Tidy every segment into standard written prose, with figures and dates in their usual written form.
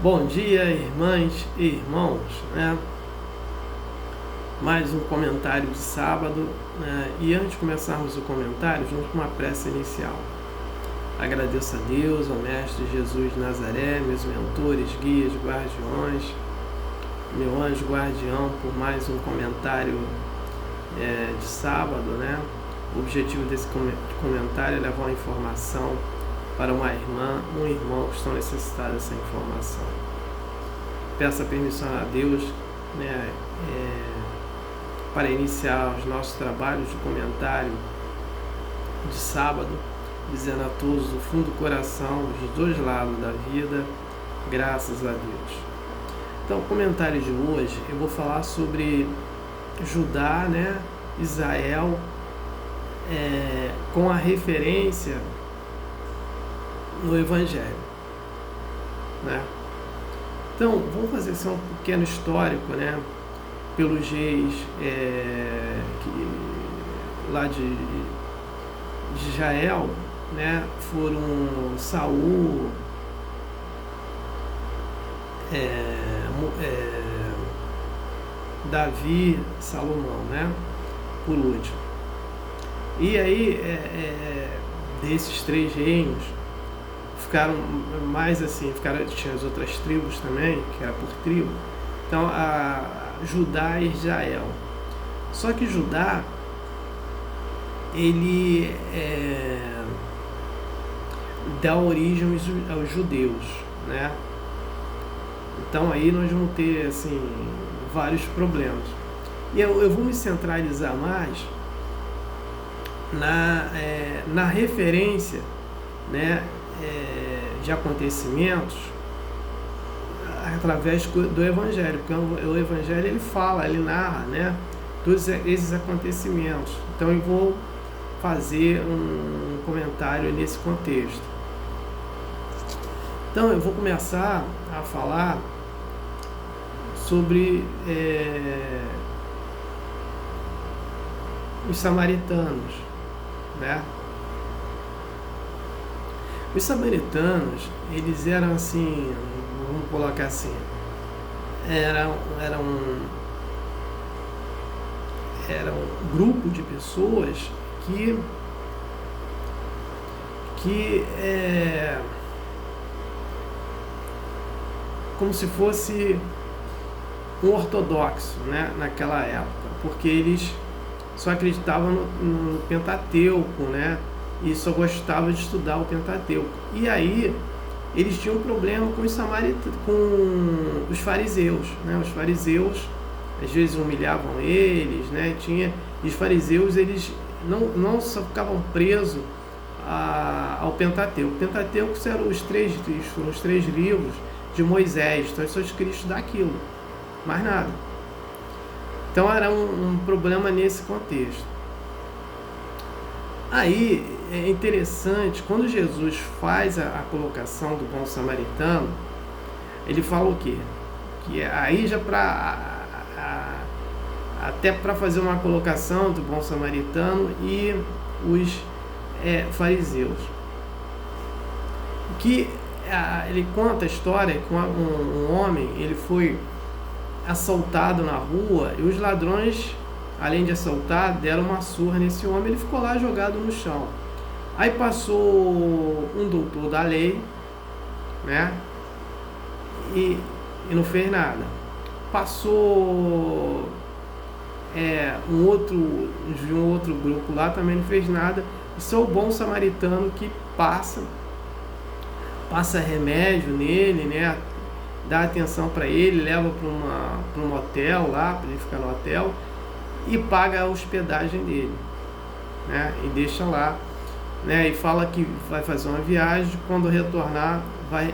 Bom dia, irmãs e irmãos, né? Mais um comentário de sábado, né? E antes de começarmos o comentário, vamos com uma prece inicial. Agradeço a Deus, ao Mestre Jesus de Nazaré, meus mentores, guias, guardiões, meu anjo guardião, por mais um comentário de sábado, né? O objetivo desse comentário é levar uma informação para uma irmã, um irmão que estão necessitados dessa informação. Peço permissão a Deus, né, para iniciar os nossos trabalhos de comentário de sábado, dizendo a todos do fundo do coração, dos dois lados da vida, graças a Deus. Então, o comentário de hoje, eu vou falar sobre Judá, né, Israel, com a referência no Evangelho, né? Então, vamos fazer assim um pequeno histórico, né? Pelos reis lá de Israel, né? Foram Saul, Davi, Salomão, né? Por último. E aí, desses três reinos, ficaram mais assim, tinha as outras tribos também, que era por tribo. Então, Judá e Israel. Só que Judá, ele dá origem aos judeus, né? Então, aí nós vamos ter, assim, vários problemas. E eu vou me centralizar mais na referência, né, de acontecimentos através do Evangelho, porque o Evangelho ele fala, ele narra, né, todos esses acontecimentos. Então eu vou fazer um comentário nesse contexto. Então eu vou começar a falar sobre os samaritanos, né? Os samaritanos, eles eram assim, vamos colocar assim, era um grupo de pessoas que como se fosse um ortodoxo, né, naquela época, porque eles só acreditavam no Pentateuco, né? E só gostava de estudar o Pentateuco. E aí eles tinham um problema com com os fariseus, né? Os fariseus às vezes humilhavam eles, né? E os fariseus, eles não só ficavam presos ao Pentateuco. O Pentateuco eram os três livros de Moisés, então só escritos daquilo, mais nada. Então era um problema nesse contexto. Aí é interessante, quando Jesus faz a colocação do bom samaritano, ele fala o quê? Que aí já até para fazer uma colocação do bom samaritano e os fariseus. Que ele conta a história que um homem, ele foi assaltado na rua e os ladrões, além de assaltar, deram uma surra nesse homem, ele ficou lá jogado no chão. Aí passou um doutor da lei, né? E não fez nada. Passou um outro grupo lá, também não fez nada. E só o bom samaritano que passa remédio nele, né? Dá atenção para ele, leva para um hotel lá, para ele ficar no hotel, e paga a hospedagem dele, né? E deixa lá, né? E fala que vai fazer uma viagem, quando retornar vai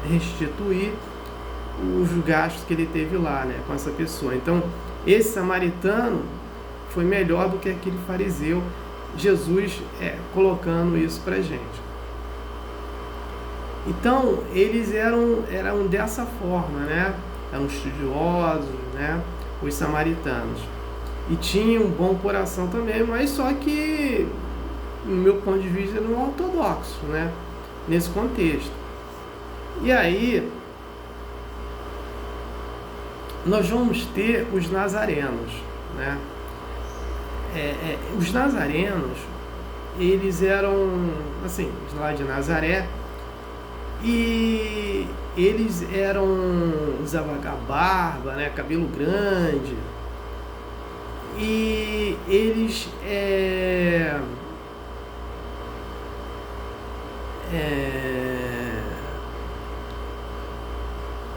restituir os gastos que ele teve lá, né, com essa pessoa. Então esse samaritano foi melhor do que aquele fariseu, Jesus colocando isso pra gente. Então eles eram dessa forma, né? Eram estudiosos, né? Os samaritanos, e tinham um bom coração também, mas só que no meu ponto de vista não é ortodoxo, né? Nesse contexto. E aí nós vamos ter os nazarenos, né? Os nazarenos, eles eram, assim, lá de Nazaré, e eles usavam barba, né, cabelo grande, e eles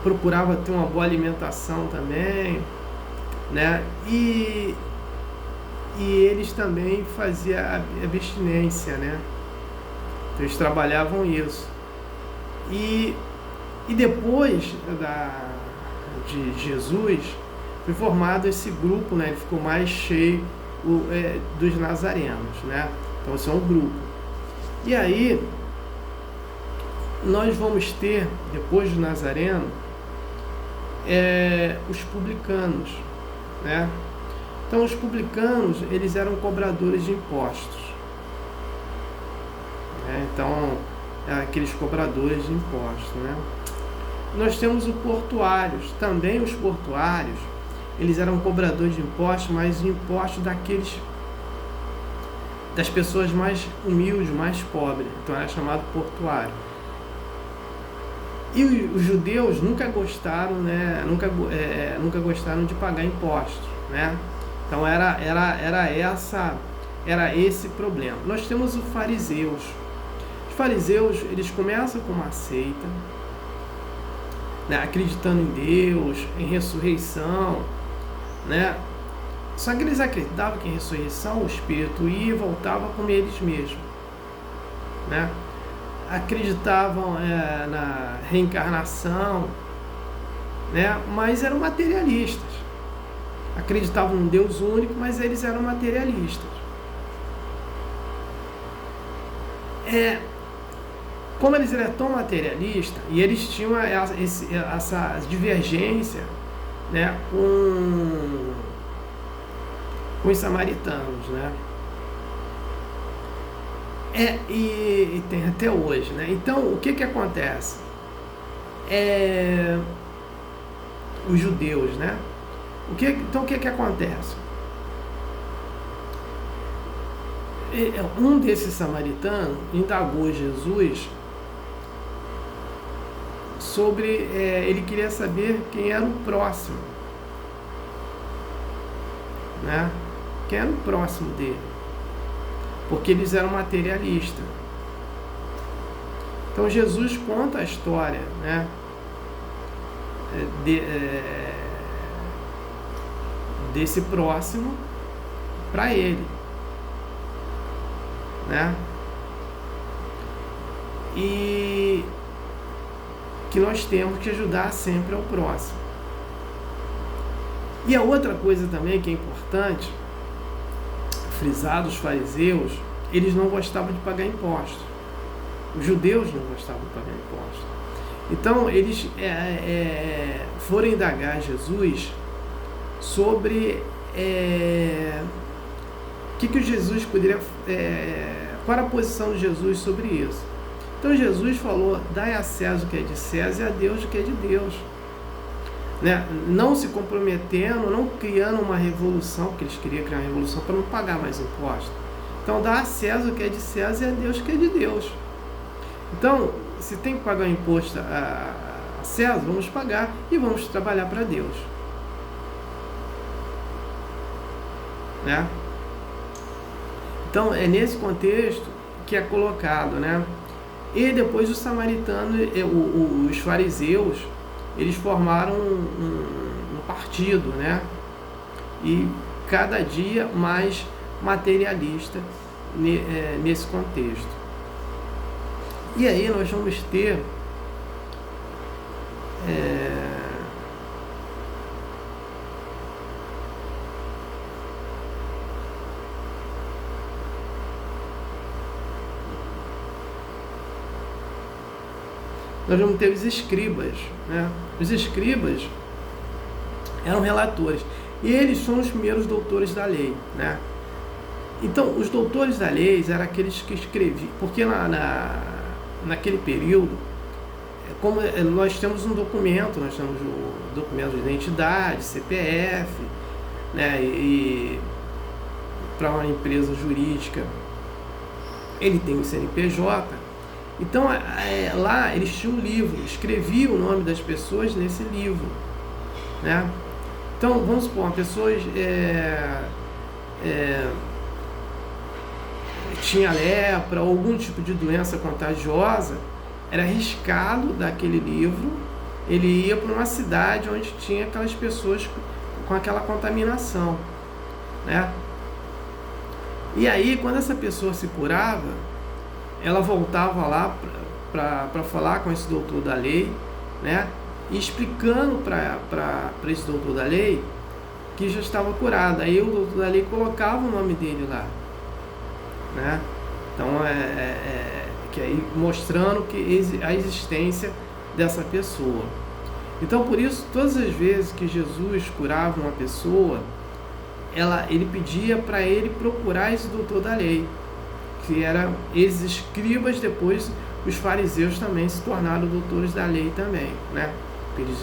procuravam ter uma boa alimentação também, né, e eles também faziam a abstinência, né, então eles trabalhavam isso. E depois de Jesus, foi formado esse grupo, né? Ele ficou mais cheio dos nazarenos, né? Então, esse é um grupo. E aí, nós vamos ter, depois do nazareno, os publicanos, né? Então, os publicanos, eles eram cobradores de impostos, né? Então, aqueles cobradores de impostos, né? Nós temos os portuários. Também os portuários, eles eram cobradores de impostos, mas impostos das pessoas mais humildes, mais pobres. Então era chamado portuário. E os judeus nunca gostaram, né? Nunca gostaram de pagar impostos, né? Então era esse problema. Nós temos os fariseus. Os fariseus, eles começam com uma seita, né, acreditando em Deus, em ressurreição, né? Só que eles acreditavam que em ressurreição o espírito ia e voltava como eles mesmos, né? Acreditavam na reencarnação, né? Mas eram materialistas. Acreditavam num Deus único, mas eles eram materialistas. Como eles eram tão materialistas, e eles tinham essa divergência, né, com os samaritanos, né? E tem até hoje, né? Então, o que acontece? Os judeus, né? Então, o que acontece? Um desses samaritanos indagou Jesus sobre, ele queria saber quem era o próximo, né? Quem era o próximo dele, porque eles eram materialistas. Então Jesus conta a história, né, desse próximo para ele, né? E que nós temos que ajudar sempre ao próximo. E a outra coisa também que é importante frisar dos fariseus, eles não gostavam de pagar impostos. Os judeus não gostavam de pagar impostos. Então eles foram indagar Jesus sobre que Jesus poderia, qual era a posição de Jesus sobre isso. Então Jesus falou: dai a César o que é de César e a Deus o que é de Deus, né? Não se comprometendo, não criando uma revolução, porque eles queriam criar uma revolução para não pagar mais impostos. Então dá a César o que é de César e a Deus o que é de Deus. Então, se tem que pagar o imposto a César, vamos pagar e vamos trabalhar para Deus, né? Então é nesse contexto que é colocado, né? E depois os samaritanos, os fariseus, eles formaram um partido, né? E cada dia mais materialista nesse contexto. E aí nós vamos ter nós vamos ter os escribas, né? Os escribas eram relatores, e eles são os primeiros doutores da lei, né? Então, os doutores da lei eram aqueles que escreviam, porque naquele período como nós temos um documento, nós temos o documento de identidade, CPF, né? E para uma empresa jurídica ele tem o CNPJ. Então lá eles tinham um livro, escreviam o nome das pessoas nesse livro, né? Então vamos supor, uma pessoa tinha lepra ou algum tipo de doença contagiosa, era riscado daquele livro, ele ia para uma cidade onde tinha aquelas pessoas com aquela contaminação, né? E aí, quando essa pessoa se curava, ela voltava lá para falar com esse doutor da lei, né? E explicando para esse doutor da lei que já estava curado. Aí o doutor da lei colocava o nome dele lá, né? Então, que aí mostrando que a existência dessa pessoa. Então, por isso, todas as vezes que Jesus curava uma pessoa, ele pedia para ele procurar esse doutor da lei, que eram esses escribas. Depois os fariseus também se tornaram doutores da lei também, né? Eles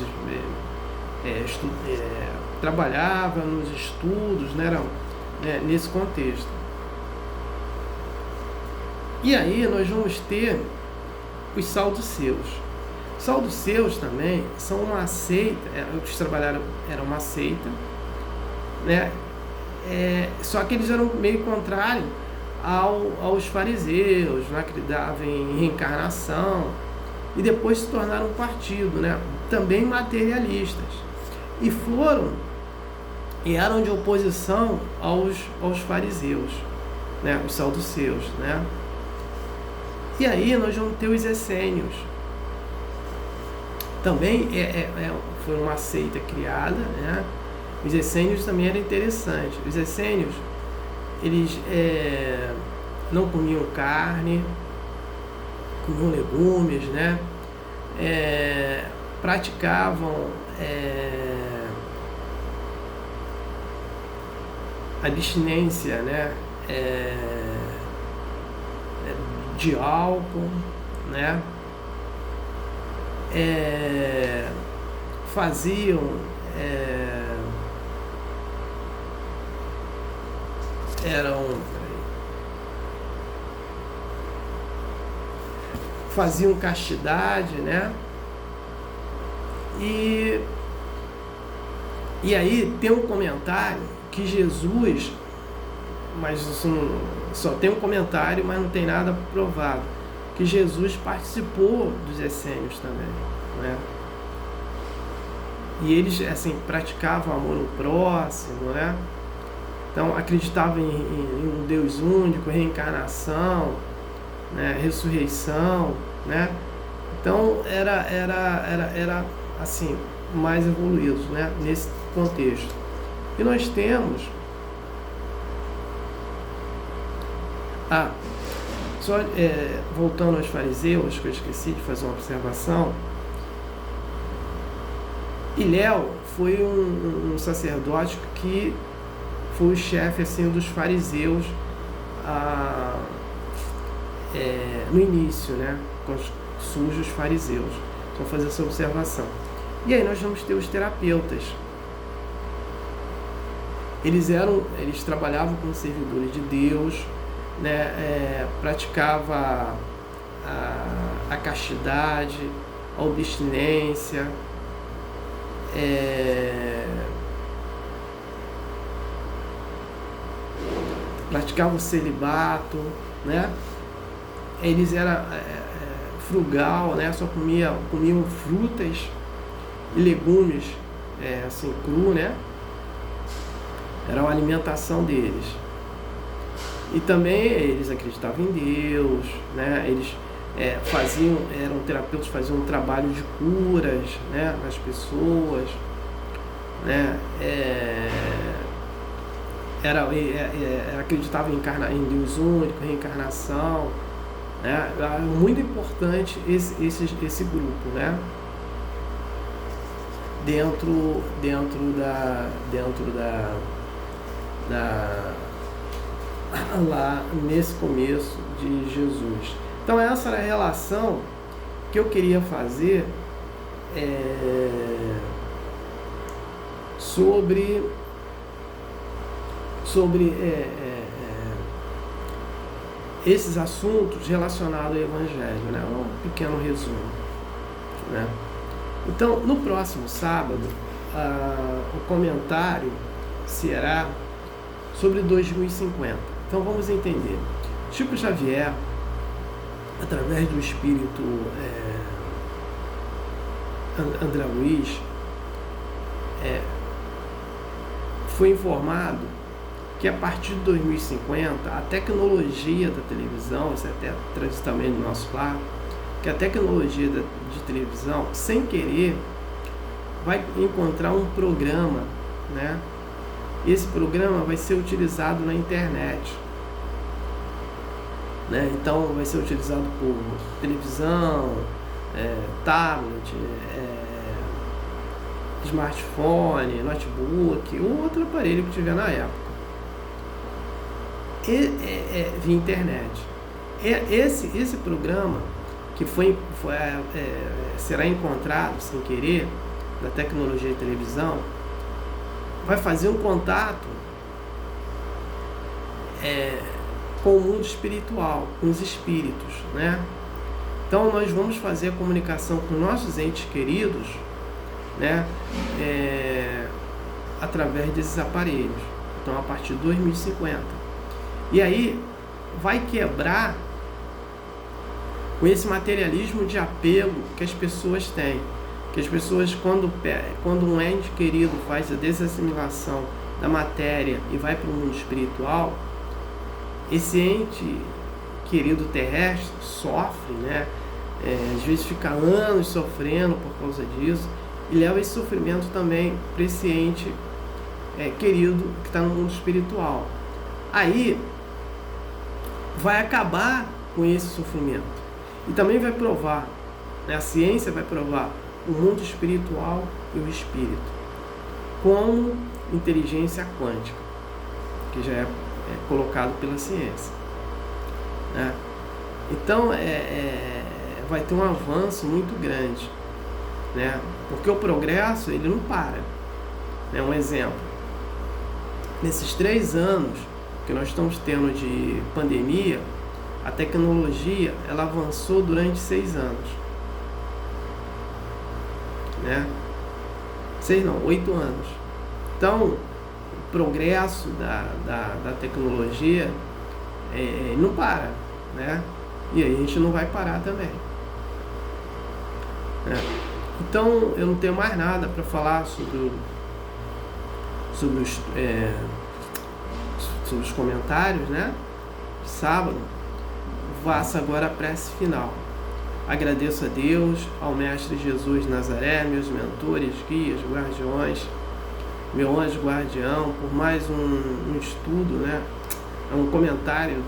trabalhavam nos estudos, né? Nesse contexto. E aí nós vamos ter os saduceus. Os saduceus também são uma seita, os que trabalharam era uma seita, né? Só que eles eram meio contrários aos fariseus, né? Que acreditavam em reencarnação, e depois se tornaram um partido, né? Também materialistas, e eram de oposição aos fariseus, né? Os saduceus, né? E aí nós vamos ter os essênios. Também foi uma seita criada, né? Os essênios também eram interessantes. Os essênios, eles não comiam carne, comiam legumes, né? Praticavam abstinência, né? De álcool, né? Faziam castidade, né? E aí tem um comentário que Jesus, mas isso só tem um comentário, mas não tem nada provado, que Jesus participou dos essênios também, né? E eles, assim, praticavam amor ao próximo, né? Então acreditavam em um Deus único, reencarnação, né? Ressurreição, né? Então era assim, mais evoluídos, né? Nesse contexto. E nós temos só voltando aos fariseus, que eu esqueci de fazer uma observação. Hilel foi um sacerdote que foi o chefe, assim, dos fariseus no início, né? Quando surgem os fariseus. Então, fazer essa observação. E aí nós vamos ter os terapeutas. Eles trabalhavam como servidores de Deus, né? Praticava a castidade, a abstinência, praticava o celibato, né? Eles eram frugal, né? Só comiam frutas e legumes assim, cru, né? Era a alimentação deles. E também eles acreditavam em Deus, né? Eles eram terapeutas, faziam um trabalho de curas, né? Nas pessoas, né? Acreditavam em Deus único, reencarnação, né? Muito importante esse grupo, né? Dentro lá nesse começo de Jesus. Então essa era a relação que eu queria fazer sobre esses assuntos relacionados ao Evangelho, né? Um pequeno resumo, né? Então, no próximo sábado, o comentário será sobre 2050. Então, vamos entender. Chico Xavier, através do espírito André Luiz, foi informado que a partir de 2050, a tecnologia da televisão, isso é até traz também no nosso lar, que a tecnologia de televisão, sem querer, vai encontrar um programa, né? Esse programa vai ser utilizado na internet, né? Então vai ser utilizado por televisão, tablet, smartphone, notebook ou outro aparelho que tiver na época. Via internet. Esse programa que será encontrado sem querer da tecnologia de televisão vai fazer um contato com o mundo espiritual, com os espíritos, né? Então nós vamos fazer a comunicação com nossos entes queridos, né? Através desses aparelhos. Então a partir de 2050. E aí vai quebrar com esse materialismo de apego que as pessoas têm. Que as pessoas, quando um ente querido faz a desassimilação da matéria e vai para o mundo espiritual, esse ente querido terrestre sofre, né? Às vezes fica anos sofrendo por causa disso, e leva esse sofrimento também para esse ente querido que está no mundo espiritual. Aí vai acabar com esse sofrimento e também vai provar, né? A ciência vai provar o mundo espiritual e o espírito como inteligência quântica, que já é colocado pela ciência, né? Então vai ter um avanço muito grande, né? Porque o progresso ele não para, né? Um exemplo, nesses 3 anos que nós estamos tendo de pandemia, a tecnologia ela avançou durante 6 anos, né? 6 não, 8 anos. Então, o progresso da tecnologia não para, né? E aí a gente não vai parar também, né? Então, eu não tenho mais nada para falar sobre os comentários, né? Sábado, faça agora a prece final. Agradeço a Deus, ao Mestre Jesus de Nazaré, meus mentores, guias, guardiões, meu anjo guardião, por mais um estudo, né? Um comentário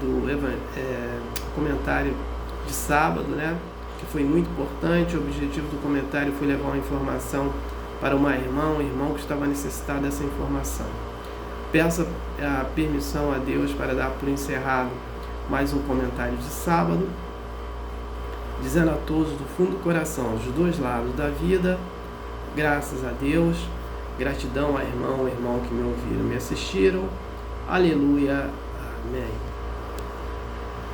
comentário de sábado, né? Que foi muito importante. O objetivo do comentário foi levar uma informação para um irmão que estava necessitado dessa informação. Peço a permissão a Deus para dar por encerrado mais um comentário de sábado, dizendo a todos do fundo do coração, dos 2 lados da vida, graças a Deus, gratidão a irmão que me ouviram, me assistiram, aleluia, amém.